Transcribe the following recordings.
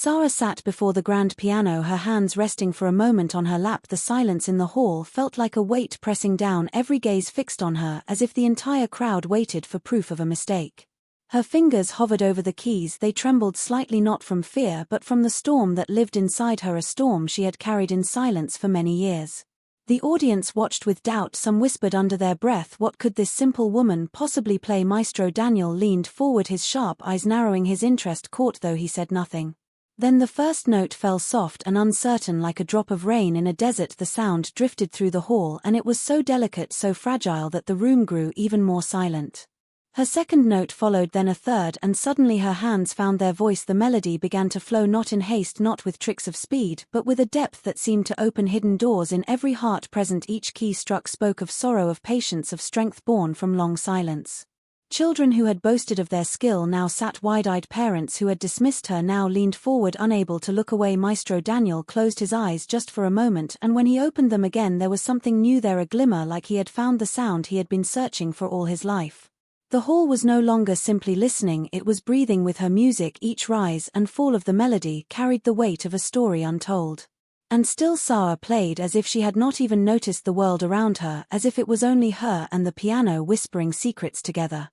Sarah sat before the grand piano, her hands resting for a moment on her lap. The silence in the hall felt like a weight pressing down, every gaze fixed on her, as if the entire crowd waited for proof of a mistake. Her fingers hovered over the keys, they trembled slightly, not from fear but from the storm that lived inside her, a storm she had carried in silence for many years. The audience watched with doubt, some whispered under their breath, what could this simple woman possibly play? Maestro Daniel leaned forward, his sharp eyes narrowing, his interest caught though he said nothing. Then the first note fell soft and uncertain like a drop of rain in a desert. The sound drifted through the hall, and it was so delicate, so fragile that the room grew even more silent. Her second note followed, then a third, and suddenly her hands found their voice. The melody began to flow, not in haste, not with tricks of speed, but with a depth that seemed to open hidden doors in every heart present. Each key struck spoke of sorrow, of patience, of strength born from long silence. Children who had boasted of their skill now sat wide-eyed, parents who had dismissed her now leaned forward, unable to look away. Maestro Daniel closed his eyes just for a moment, and when he opened them again there was something new there, a glimmer, like he had found the sound he had been searching for all his life. The hall was no longer simply listening, it was breathing with her music. Each rise and fall of the melody carried the weight of a story untold. And still Sarah played as if she had not even noticed the world around her, as if it was only her and the piano whispering secrets together.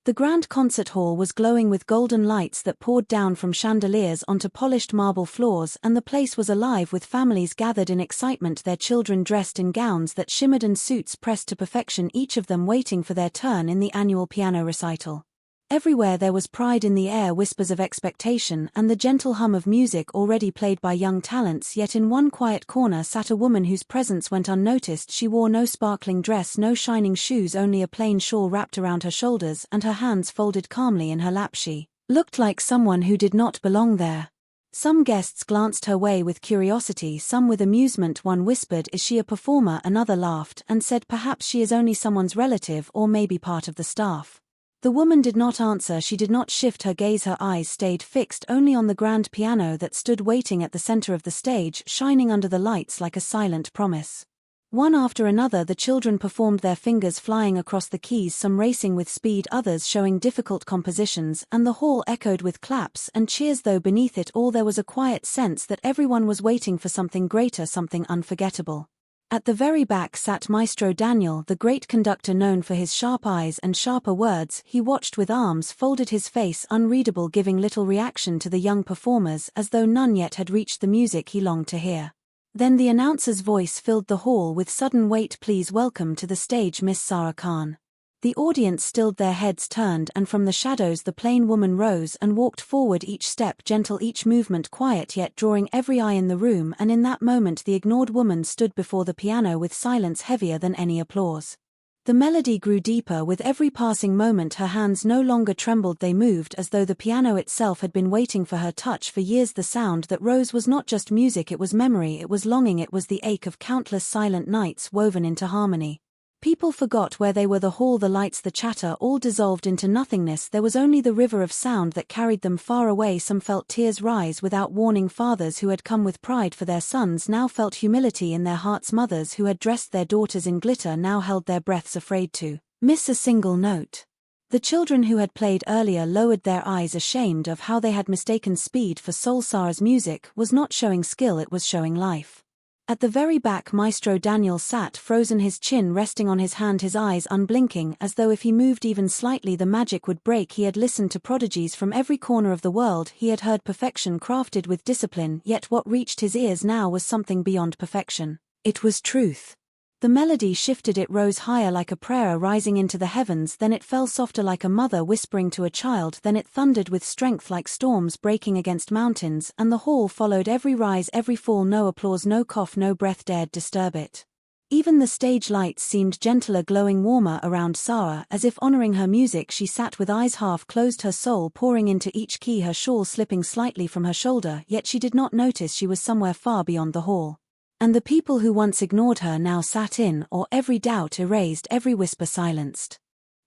The grand concert hall was glowing with golden lights that poured down from chandeliers onto polished marble floors, and the place was alive with families gathered in excitement, their children dressed in gowns that shimmered and suits pressed to perfection, each of them waiting for their turn in the annual piano recital. Everywhere there was pride in the air, whispers of expectation, and the gentle hum of music already played by young talents. Yet in one quiet corner sat a woman whose presence went unnoticed. She wore no sparkling dress, no shining shoes, only a plain shawl wrapped around her shoulders, and her hands folded calmly in her lap. She looked like someone who did not belong there. Some guests glanced her way with curiosity, some with amusement. One whispered, "Is she a performer?" Another laughed and said, "Perhaps she is only someone's relative, or maybe part of the staff." The woman did not answer, she did not shift her gaze, her eyes stayed fixed only on the grand piano that stood waiting at the center of the stage, shining under the lights like a silent promise. One after another the children performed, their fingers flying across the keys, some racing with speed, others showing difficult compositions, and the hall echoed with claps and cheers, though beneath it all there was a quiet sense that everyone was waiting for something greater, something unforgettable. At the very back sat Maestro Daniel, the great conductor known for his sharp eyes and sharper words. He watched with arms folded, his face unreadable, giving little reaction to the young performers, as though none yet had reached the music he longed to hear. Then the announcer's voice filled the hall with sudden weight. "Please welcome to the stage Miss Sarah Khan." The audience stilled, their heads turned, and from the shadows the plain woman rose and walked forward, each step gentle, each movement quiet, yet drawing every eye in the room. And in that moment the ignored woman stood before the piano with silence heavier than any applause. The melody grew deeper with every passing moment, her hands no longer trembled, they moved as though the piano itself had been waiting for her touch for years. The sound that rose was not just music, it was memory, it was longing, it was the ache of countless silent nights woven into harmony. People forgot where they were, the hall, the lights, the chatter, all dissolved into nothingness. There was only the river of sound that carried them far away. Some felt tears rise without warning. Fathers who had come with pride for their sons now felt humility in their hearts. Mothers who had dressed their daughters in glitter now held their breaths, afraid to miss a single note. The children who had played earlier lowered their eyes, ashamed of how they had mistaken speed for soul. Sarah's music was not showing skill, it was showing life. At the very back Maestro Daniel sat frozen, his chin resting on his hand, his eyes unblinking, as though if he moved even slightly the magic would break. He had listened to prodigies from every corner of the world, he had heard perfection crafted with discipline, yet what reached his ears now was something beyond perfection. It was truth. The melody shifted, it rose higher like a prayer rising into the heavens, then it fell softer like a mother whispering to a child, then it thundered with strength like storms breaking against mountains, and the hall followed every rise, every fall. No applause, no cough, no breath dared disturb it. Even the stage lights seemed gentler, glowing warmer around Sarah, as if honoring her music. She sat with eyes half closed, her soul pouring into each key, her shawl slipping slightly from her shoulder, yet she did not notice she was somewhere far beyond the hall. And the people who once ignored her now sat in awe, every doubt erased, every whisper silenced.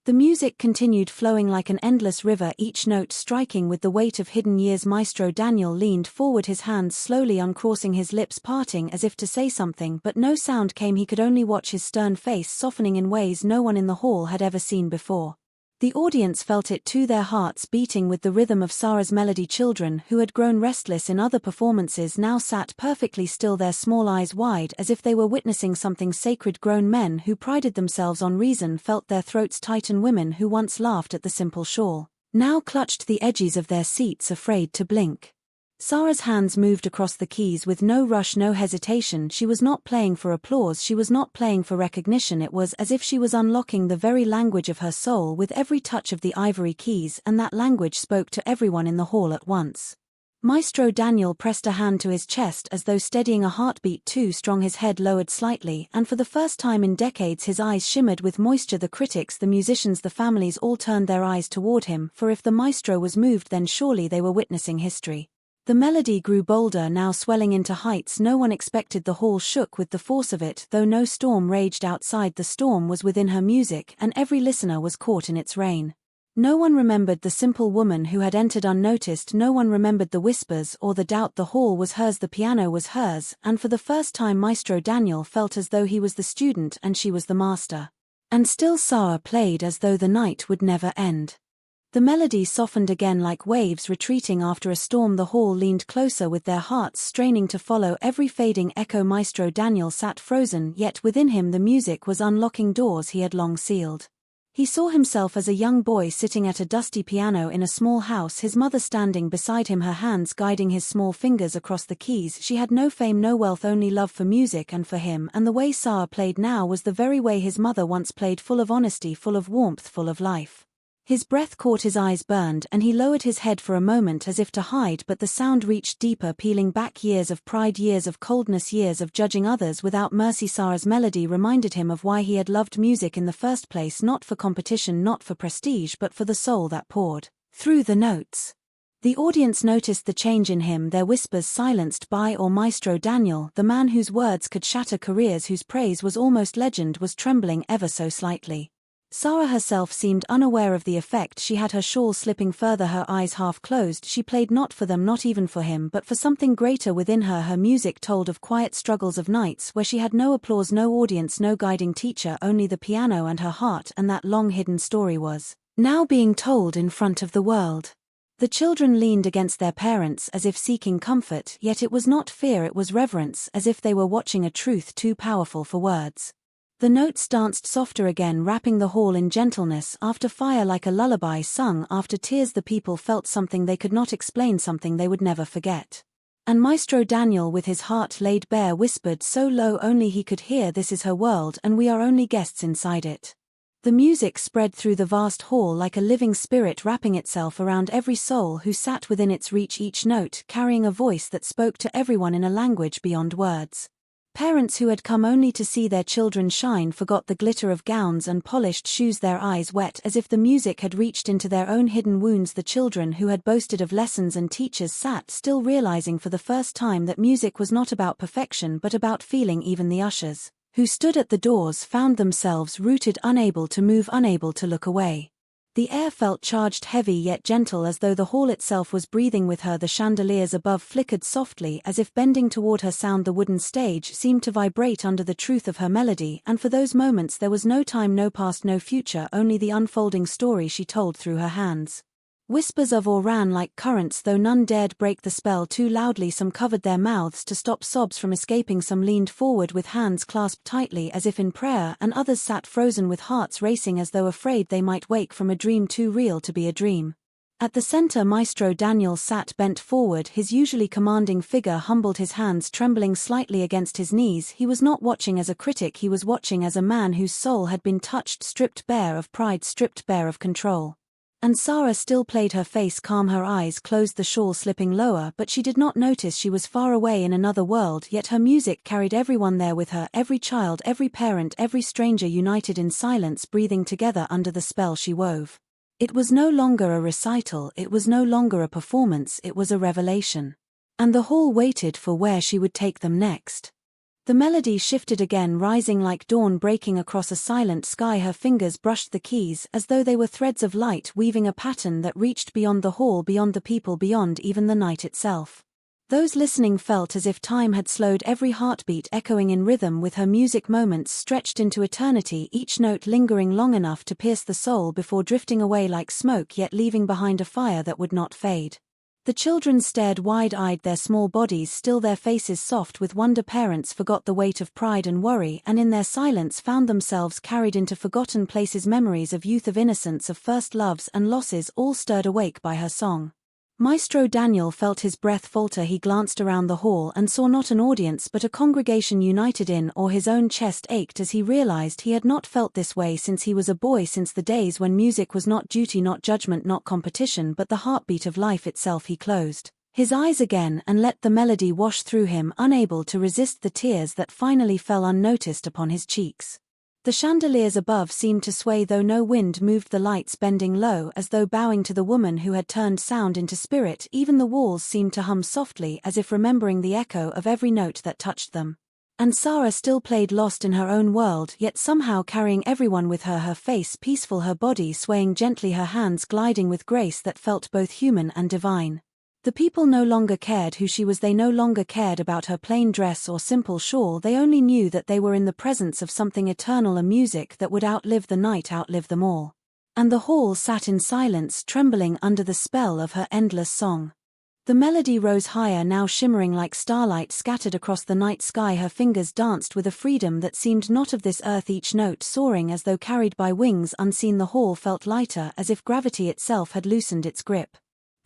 The music continued flowing like an endless river, each note striking with the weight of hidden years. Maestro Daniel leaned forward, his hands slowly uncrossing, his lips parting as if to say something, but no sound came. He could only watch his stern face softening in ways no one in the hall had ever seen before. The audience felt it too, their hearts beating with the rhythm of Sarah's melody. Children who had grown restless in other performances now sat perfectly still, their small eyes wide as if they were witnessing something sacred. Grown men who prided themselves on reason felt their throats tighten. Women who once laughed at the simple shawl now clutched the edges of their seats, afraid to blink. Sarah's hands moved across the keys with no rush, no hesitation. She was not playing for applause, she was not playing for recognition. It was as if she was unlocking the very language of her soul with every touch of the ivory keys, and that language spoke to everyone in the hall at once. Maestro Daniel pressed a hand to his chest as though steadying a heartbeat too strong. His head lowered slightly, and for the first time in decades his eyes shimmered with moisture. The critics, the musicians, the families all turned their eyes toward him, for if the maestro was moved, then surely they were witnessing history. The melody grew bolder, now swelling into heights no one expected. The hall shook with the force of it, though no storm raged outside. The storm was within her music, and every listener was caught in its rain. No one remembered the simple woman who had entered unnoticed, no one remembered the whispers or the doubt. The hall was hers, the piano was hers, and for the first time Maestro Daniel felt as though he was the student and she was the master. And still Sarah played as though the night would never end. The melody softened again like waves retreating after a storm. The hall leaned closer with their hearts straining to follow every fading echo. Maestro Daniel sat frozen, yet within him the music was unlocking doors he had long sealed. He saw himself as a young boy sitting at a dusty piano in a small house, his mother standing beside him, her hands guiding his small fingers across the keys. She had no fame, no wealth, only love for music and for him, and the way Sarah played now was the very way his mother once played, full of honesty, full of warmth, full of life. His breath caught, his eyes burned, and he lowered his head for a moment as if to hide, but the sound reached deeper, peeling back years of pride, years of coldness, years of judging others without mercy. Sarah's melody reminded him of why he had loved music in the first place, not for competition, not for prestige, but for the soul that poured through the notes. The audience noticed the change in him, their whispers silenced by Maestro Daniel, the man whose words could shatter careers, whose praise was almost legend, was trembling ever so slightly. Sarah herself seemed unaware of the effect. She had her shawl slipping further, her eyes half closed. She played not for them, not even for him, but for something greater within her. Her music told of quiet struggles, of nights where she had no applause, no audience, no guiding teacher, only the piano and her heart, and that long-hidden story was now being told in front of the world. The children leaned against their parents as if seeking comfort, yet it was not fear, it was reverence, as if they were watching a truth too powerful for words. The notes danced softer again, wrapping the hall in gentleness. After fire, like a lullaby sung after tears, the people felt something they could not explain, something they would never forget. And Maestro Daniel, with his heart laid bare, whispered so low only he could hear, "This is her world, and we are only guests inside it." The music spread through the vast hall like a living spirit, wrapping itself around every soul who sat within its reach, each note carrying a voice that spoke to everyone in a language beyond words. Parents who had come only to see their children shine forgot the glitter of gowns and polished shoes, their eyes wet as if the music had reached into their own hidden wounds. The children who had boasted of lessons and teachers sat still, realizing for the first time that music was not about perfection but about feeling. Even the ushers, who stood at the doors, found themselves rooted, unable to move, unable to look away. The air felt charged, heavy yet gentle, as though the hall itself was breathing with her. The chandeliers above flickered softly as if bending toward her sound. The wooden stage seemed to vibrate under the truth of her melody, and for those moments there was no time, no past, no future, only the unfolding story she told through her hands. Whispers of awe ran like currents, though none dared break the spell too loudly. Some covered their mouths to stop sobs from escaping, some leaned forward with hands clasped tightly as if in prayer, and others sat frozen with hearts racing as though afraid they might wake from a dream too real to be a dream. At the center, Maestro Daniel sat bent forward, his usually commanding figure humbled, his hands trembling slightly against his knees. He was not watching as a critic, he was watching as a man whose soul had been touched, stripped bare of pride, stripped bare of control. And Sarah still played, her face calm, her eyes closed, the shawl slipping lower, but she did not notice she was far away in another world. Yet her music carried everyone there with her, every child, every parent, every stranger, united in silence, breathing together under the spell she wove. It was no longer a recital, it was no longer a performance, it was a revelation. And the hall waited for where she would take them next. The melody shifted again, rising like dawn breaking across a silent sky. Her fingers brushed the keys as though they were threads of light, weaving a pattern that reached beyond the hall, beyond the people, beyond even the night itself. Those listening felt as if time had slowed, every heartbeat echoing in rhythm with her music, moments stretched into eternity, each note lingering long enough to pierce the soul before drifting away like smoke, yet leaving behind a fire that would not fade. The children stared wide-eyed, their small bodies still, their faces soft with wonder. Parents forgot the weight of pride and worry, and in their silence found themselves carried into forgotten places. Memories of youth, of innocence, of first loves and losses, all stirred awake by her song. Maestro Daniel felt his breath falter. He glanced around the hall and saw not an audience but a congregation united in awe. His own chest ached as he realized he had not felt this way since he was a boy, since the days when music was not duty, not judgment, not competition, but the heartbeat of life itself. He closed his eyes again and let the melody wash through him, unable to resist the tears that finally fell unnoticed upon his cheeks. The chandeliers above seemed to sway, though no wind moved, the lights bending low as though bowing to the woman who had turned sound into spirit. Even the walls seemed to hum softly, as if remembering the echo of every note that touched them. And Sarah still played, lost in her own world, yet somehow carrying everyone with her, her face peaceful, her body swaying gently, her hands gliding with grace that felt both human and divine. The people no longer cared who she was, they no longer cared about her plain dress or simple shawl, they only knew that they were in the presence of something eternal, a music that would outlive the night, outlive them all. And the hall sat in silence, trembling under the spell of her endless song. The melody rose higher, now shimmering like starlight scattered across the night sky. Her fingers danced with a freedom that seemed not of this earth, each note soaring as though carried by wings unseen. The hall felt lighter, as if gravity itself had loosened its grip.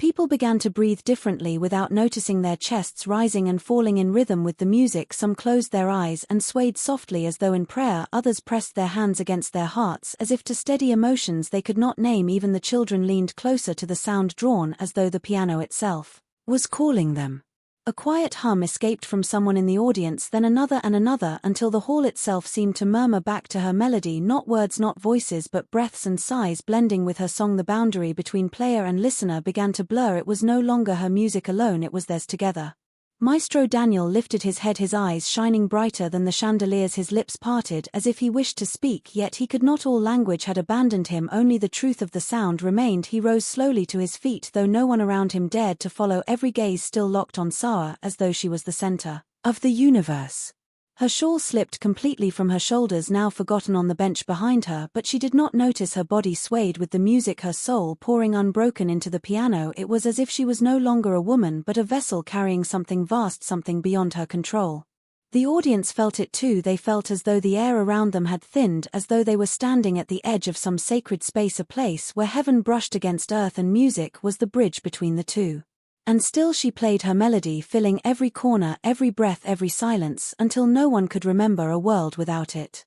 People began to breathe differently without noticing, their chests rising and falling in rhythm with the music. Some closed their eyes and swayed softly as though in prayer, others pressed their hands against their hearts as if to steady emotions they could not name. Even the children leaned closer to the sound, drawn as though the piano itself was calling them. A quiet hum escaped from someone in the audience, then another and another, until the hall itself seemed to murmur back to her melody, not words, not voices, but breaths and sighs blending with her song. The boundary between player and listener began to blur. It was no longer her music alone, it was theirs together. Maestro Daniel lifted his head, his eyes shining brighter than the chandeliers, his lips parted as if he wished to speak, yet he could not. All language had abandoned him, only the truth of the sound remained. He rose slowly to his feet, though no one around him dared to follow, every gaze still locked on Sarah, as though she was the center of the universe. Her shawl slipped completely from her shoulders, now forgotten on the bench behind her, but she did not notice. Her body swayed with the music, her soul pouring unbroken into the piano. It was as if she was no longer a woman but a vessel carrying something vast, something beyond her control. The audience felt it too. They felt as though the air around them had thinned, as though they were standing at the edge of some sacred space, a place where heaven brushed against earth and music was the bridge between the two. And still she played her melody, filling every corner, every breath, every silence, until no one could remember a world without it.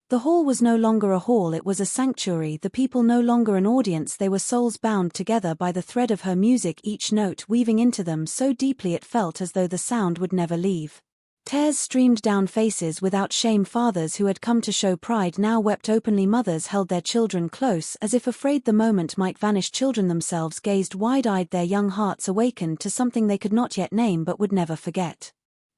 The hall was no longer a hall, it was a sanctuary, the people no longer an audience, they were souls bound together by the thread of her music, each note weaving into them so deeply it felt as though the sound would never leave. Tears streamed down faces without shame. Fathers who had come to show pride now wept openly. Mothers held their children close as if afraid the moment might vanish. Children themselves gazed wide-eyed, their young hearts awakened to something they could not yet name but would never forget.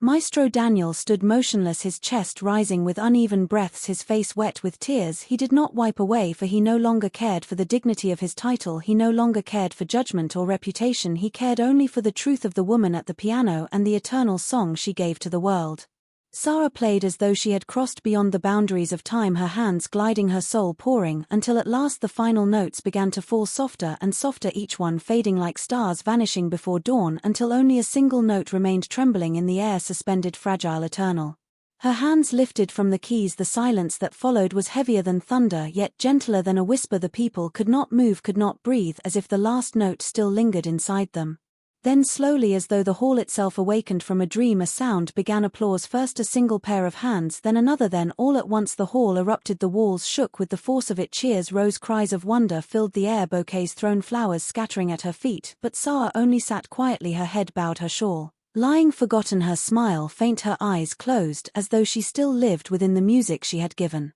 Maestro Daniel stood motionless, his chest rising with uneven breaths, his face wet with tears. He did not wipe away, for he no longer cared for the dignity of his title, he no longer cared for judgment or reputation, he cared only for the truth of the woman at the piano and the eternal song she gave to the world. Sarah played as though she had crossed beyond the boundaries of time, her hands gliding, her soul pouring, until at last the final notes began to fall softer and softer, each one fading like stars vanishing before dawn, until only a single note remained trembling in the air, suspended, fragile, eternal. Her hands lifted from the keys, the silence that followed was heavier than thunder, yet gentler than a whisper. The people could not move, could not breathe, as if the last note still lingered inside them. Then slowly, as though the hall itself awakened from a dream, a sound began. Applause, first a single pair of hands, then another, then all at once the hall erupted, the walls shook with the force of it, cheers rose, cries of wonder filled the air, bouquets thrown, flowers scattering at her feet, but Sarah only sat quietly, her head bowed, her shawl lying forgotten, her smile faint, her eyes closed, as though she still lived within the music she had given.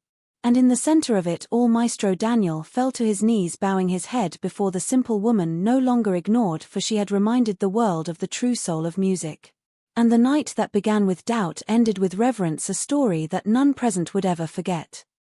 And in the center of it all, Maestro Daniel fell to his knees, bowing his head before the simple woman, no longer ignored, for she had reminded the world of the true soul of music. And the night that began with doubt ended with reverence, a story that none present would ever forget.